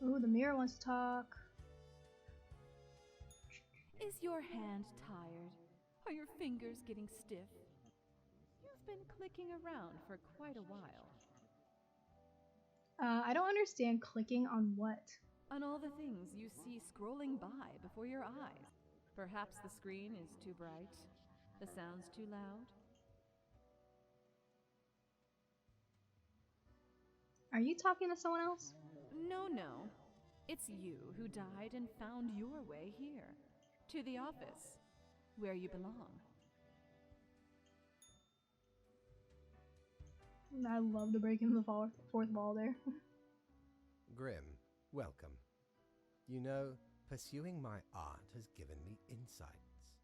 Ooh, the mirror wants to talk. Is your hand tired? Are your fingers getting stiff? You've been clicking around for quite a while. I don't understand clicking on what. On all the things you see scrolling by before your eyes. Perhaps the screen is too bright, the sound's too loud. Are you talking to someone else? No. It's you who died and found your way here. To the office, where you belong. I love the breaking the fourth wall there. Grim, welcome. You know, pursuing my art has given me insights.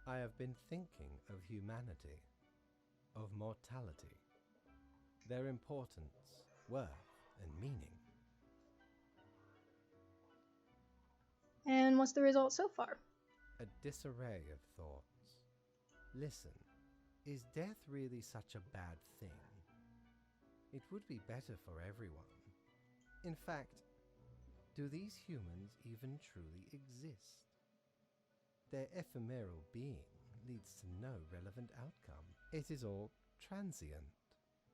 I have been thinking of humanity, of mortality, their importance, worth, and meaning. And what's the result so far? A disarray of thoughts. Listen, is death really such a bad thing? It would be better for everyone. In fact, do these humans even truly exist? Their ephemeral being leads to no relevant outcome. It is all transient,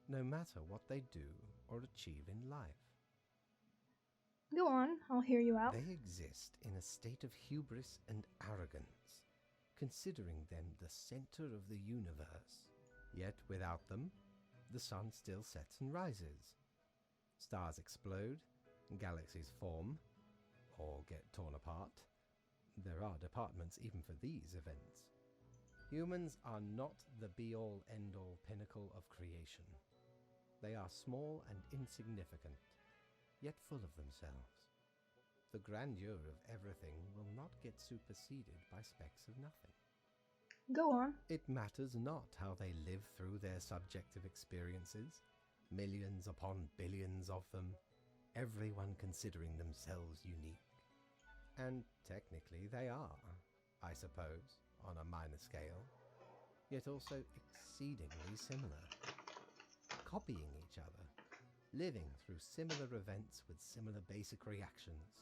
no matter what they do or achieve in life. Go on, I'll hear you out. They exist in a state of hubris and arrogance, considering them the center of the universe. Yet without them, the sun still sets and rises. Stars explode, galaxies form, or get torn apart. There are departments even for these events. Humans are not the be-all, end-all pinnacle of creation. They are small and insignificant, yet full of themselves. The grandeur of everything will not get superseded by specks of nothing. Go on. It matters not how they live through their subjective experiences, millions upon billions of them, everyone considering themselves unique. And technically they are, I suppose, on a minor scale, yet also exceedingly similar, copying each other, living through similar events with similar basic reactions,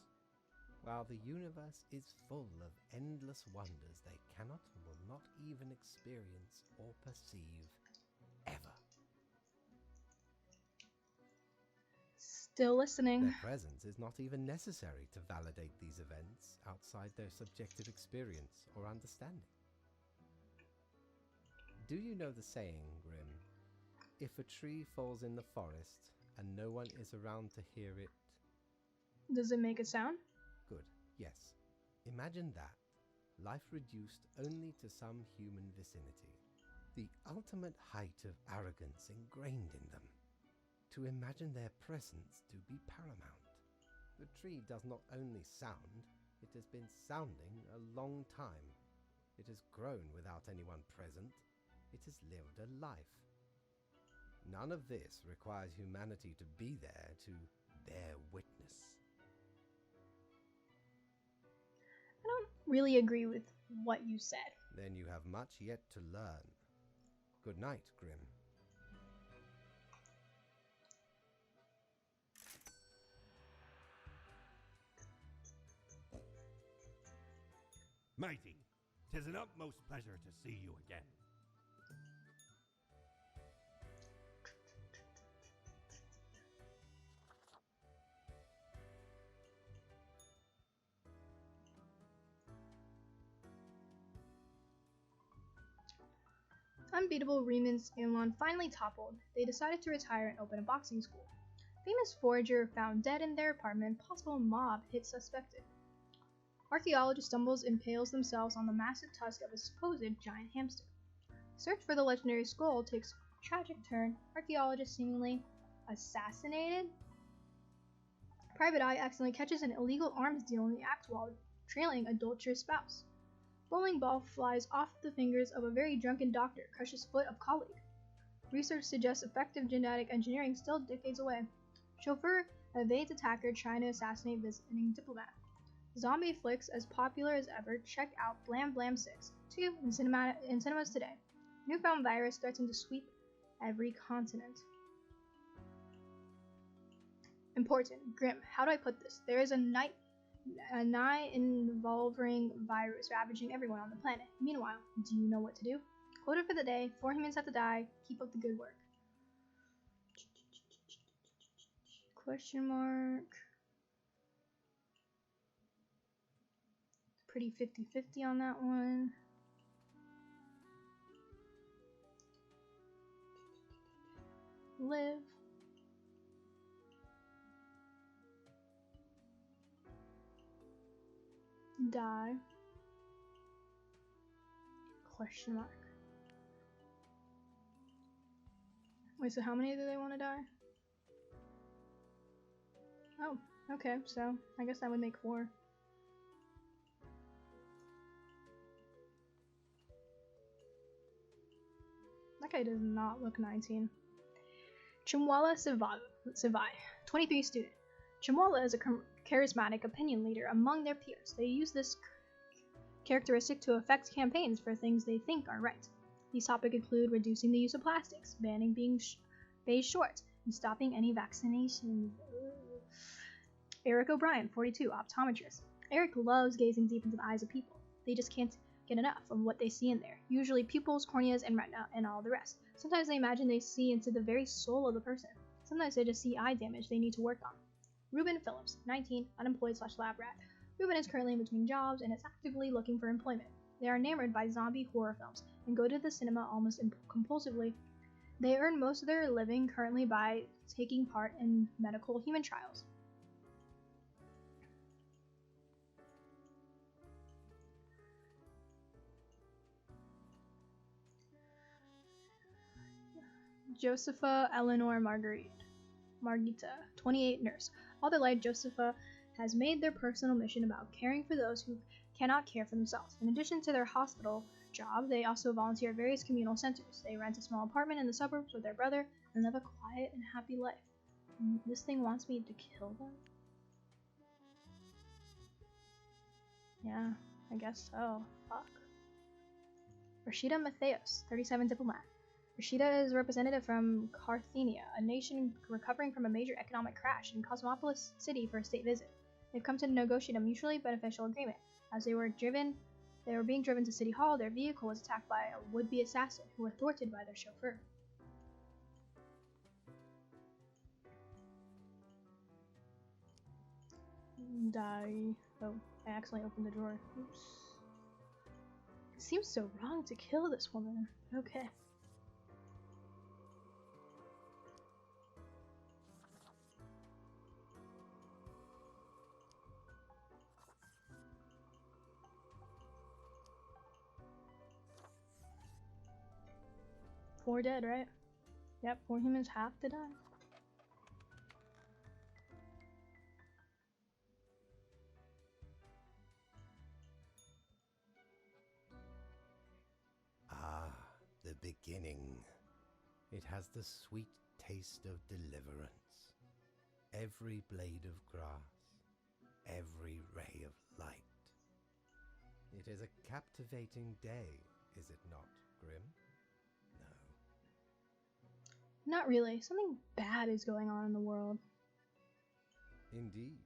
while the universe is full of endless wonders they cannot and will not even experience or perceive, ever. Still listening. Their presence is not even necessary to validate these events outside their subjective experience or understanding. Do you know the saying, Grim? If a tree falls in the forest and no one is around to hear it... Does it make a sound? Good, yes. Imagine that. Life reduced only to some human vicinity. The ultimate height of arrogance ingrained in them. To imagine their presence to be paramount. The tree does not only sound, it has been sounding a long time. It has grown without anyone present. It has lived a life. None of this requires humanity to be there to bear witness. I don't really agree with what you said. Then you have much yet to learn. Good night, Grim. Mighty, 'tis an utmost pleasure to see you again. Unbeatable Reman's Anlon finally toppled. They decided to retire and open a boxing school. Famous forager found dead in their apartment. Possible mob hit suspected. Archaeologist stumbles impales themselves on the massive tusk of a supposed giant hamster. Search for the legendary skull takes a tragic turn. Archaeologist seemingly assassinated. Private Eye accidentally catches an illegal arms deal in the act while trailing adulterous spouse. Bowling ball flies off the fingers of a very drunken doctor, crushes foot of colleague. Research suggests effective genetic engineering still decades away. Chauffeur evades attacker trying to assassinate visiting diplomat. Zombie flicks as popular as ever. Check out Blam Blam 6, 2 in cinemas today. Newfound virus threatened to sweep every continent. Important. Grim. How do I put this? There is a nigh-involving virus ravaging everyone on the planet. Meanwhile, do you know what to do? Quota for the day. 4 humans have to die. Keep up the good work. Question mark. Pretty 50-50 on that one. Live. Die. Question mark. Wait, so how many do they want to die? Oh, okay, so I guess that would make 4. That guy does not look 19. Chimwala Sivai, 23 student. Chimwala is a charismatic opinion leader among their peers. They use this characteristic to affect campaigns for things they think are right. These topics include reducing the use of plastics, banning beige shorts, and stopping any vaccinations. Eric O'Brien, 42, optometrist. Eric loves gazing deep into the eyes of people. They just can't get enough of what they see in there, usually pupils, corneas, and retina, and all the rest. Sometimes they imagine they see into the very soul of the person. Sometimes they just see eye damage they need to work on. Ruben Phillips, 19, unemployed/lab rat. Ruben is currently in between jobs and is actively looking for employment. They are enamored by zombie horror films and go to the cinema almost compulsively. They earn most of their living currently by taking part in medical human trials. Josepha Eleanor Margita, 28, nurse. All their life, Josepha has made their personal mission about caring for those who cannot care for themselves. In addition to their hospital job, they also volunteer at various communal centers. They rent a small apartment in the suburbs with their brother and live a quiet and happy life. This thing wants me to kill them? Yeah, I guess so. Fuck. Rashida Matheos, 37, diplomat. Rashida is a representative from Carthenia, a nation recovering from a major economic crash in Cosmopolis City for a state visit. They've come to negotiate a mutually beneficial agreement. As they were being driven to City Hall, their vehicle was attacked by a would-be assassin who were thwarted by their chauffeur. Die. Oh, I accidentally opened the drawer. Oops. It seems so wrong to kill this woman. Okay. Four dead, right? Yep, 4 humans have to die. Ah, the beginning. It has the sweet taste of deliverance. Every blade of grass, every ray of light. It is a captivating day, is it not, Grim? No. Not really. Something bad is going on in the world. Indeed.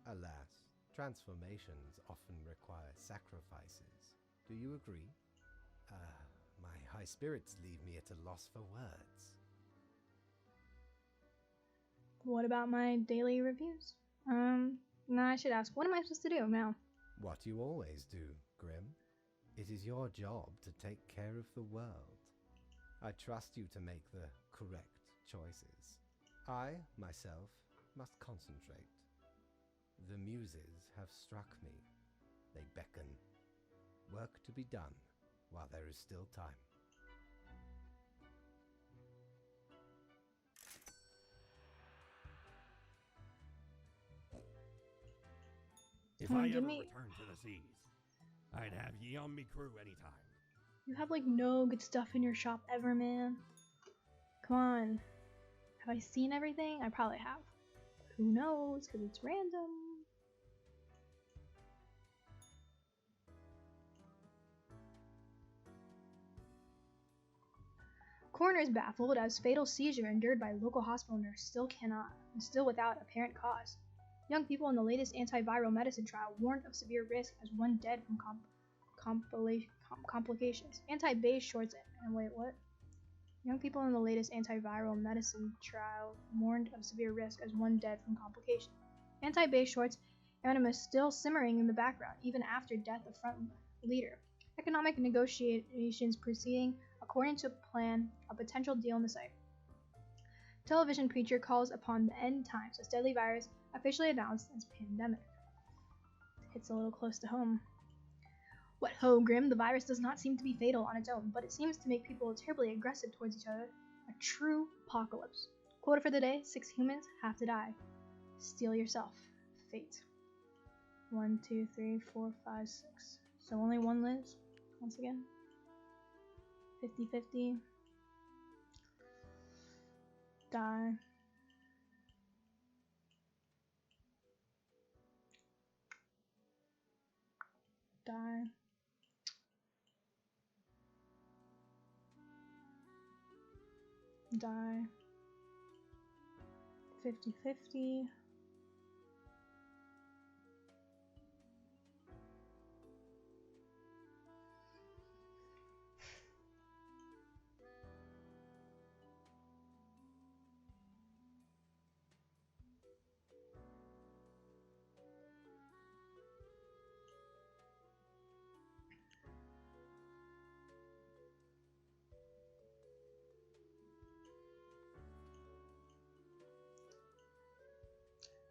Alas, transformations often require sacrifices. Do you agree? My high spirits leave me at a loss for words. What about my daily reviews? Now I should ask, what am I supposed to do now? What you always do, Grim. It is your job to take care of the world. I trust you to make the correct choices. I, myself, must concentrate. The muses have struck me. They beckon. Work to be done while there is still time. If I ever return to the seas, I'd have ye on me crew anytime. You have like no good stuff in your shop ever, man. Come on. Have I seen everything? I probably have. But who knows, because it's random. Coroner is baffled as fatal seizure endured by local hospital nurse still without apparent cause. Young people in the latest antiviral medicine trial warned of severe risk as one dead from complications. Anti-beige shorts and wait, what? Young people in the latest antiviral medicine trial warned of severe risk as one dead from complications. Anti-beige shorts animus still simmering in the background even after death of front leader. Economic negotiations proceeding according to plan, a potential deal in the sight. Television preacher calls upon the end times as deadly virus officially announced as pandemic. Hits a little close to home. What ho, Grim, the virus does not seem to be fatal on its own, but it seems to make people terribly aggressive towards each other. A true apocalypse. Quote for the day, 6 humans have to die. Steel yourself. Fate. 1, 2, 3, 4, 5, 6. So only one lives, once again. 50-50. Die. Die. Die. 50-50.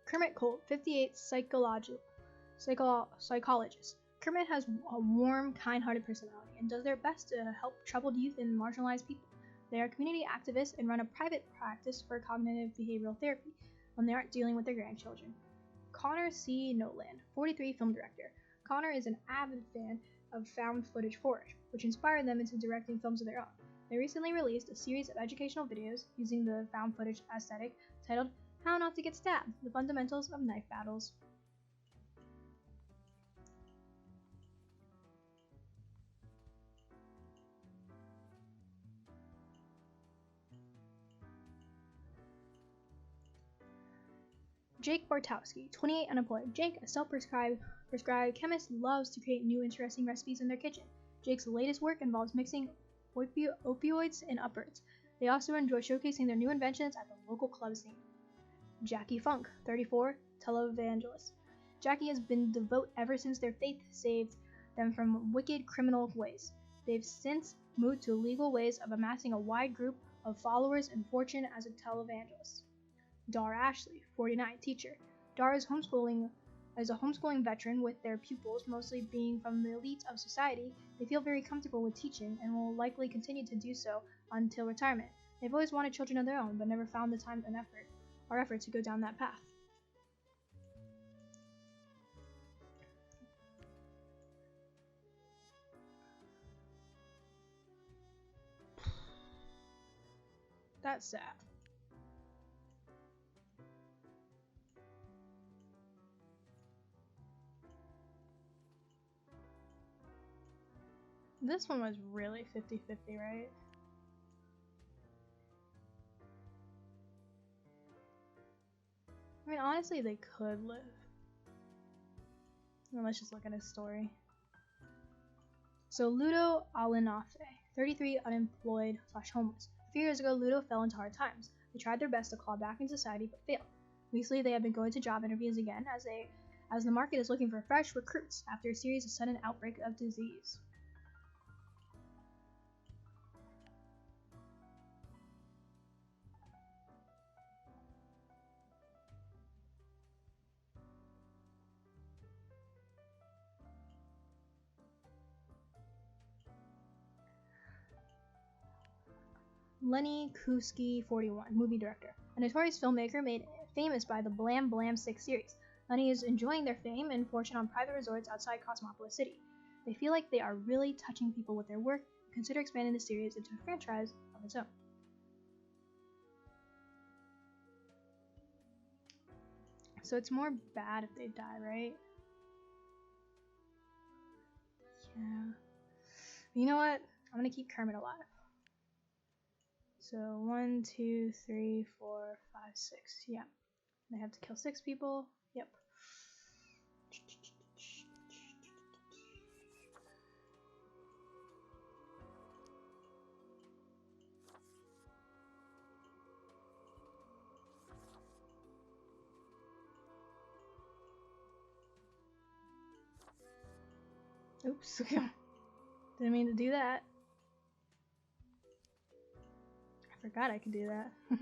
Kermit Colt, 58, psychologist. Kermit has a warm, kind-hearted personality and does their best to help troubled youth and marginalized people. They are community activists and run a private practice for cognitive behavioral therapy when they aren't dealing with their grandchildren. Connor C. Noland, 43, film director. Connor is an avid fan of found footage horror, which inspired them into directing films of their own. They recently released a series of educational videos using the found footage aesthetic titled How Not to Get Stabbed, the Fundamentals of Knife Battles. Jake Bartowski, 28, unemployed. Jake, a self-prescribed chemist, loves to create new interesting recipes in their kitchen. Jake's latest work involves mixing opioids and uppers. They also enjoy showcasing their new inventions at the local club scene. Jackie Funk, 34, televangelist. Jackie has been devout ever since their faith saved them from wicked criminal ways. They've since moved to legal ways of amassing a wide group of followers and fortune as a televangelist. Dar Ashley, 49, teacher. Dar is a homeschooling veteran with their pupils mostly being from the elites of society. They feel very comfortable with teaching and will likely continue to do so until retirement. They've always wanted children of their own, but never found the time and effort to go down that path. That's sad. This one was really 50-50, right? I mean, honestly, they could live. Well, let's just look at his story. So, Ludo Alinafe, 33, unemployed / homeless. A few years ago, Ludo fell into hard times. They tried their best to claw back in society, but failed. Recently, they have been going to job interviews again as the market is looking for fresh recruits after a series of sudden outbreak of disease. Lenny Kuski, 41, movie director. A notorious filmmaker made famous by the Blam Blam 6 series. Lenny is enjoying their fame and fortune on private resorts outside Cosmopolis City. They feel like they are really touching people with their work and consider expanding the series into a franchise of its own. So it's more bad if they die, right? Yeah. You know what? I'm gonna keep Kermit alive. So 1, 2, 3, 4, 5, 6. Yeah. I have to kill 6 people. Yep. Oops. Didn't mean to do that. I forgot I could do that.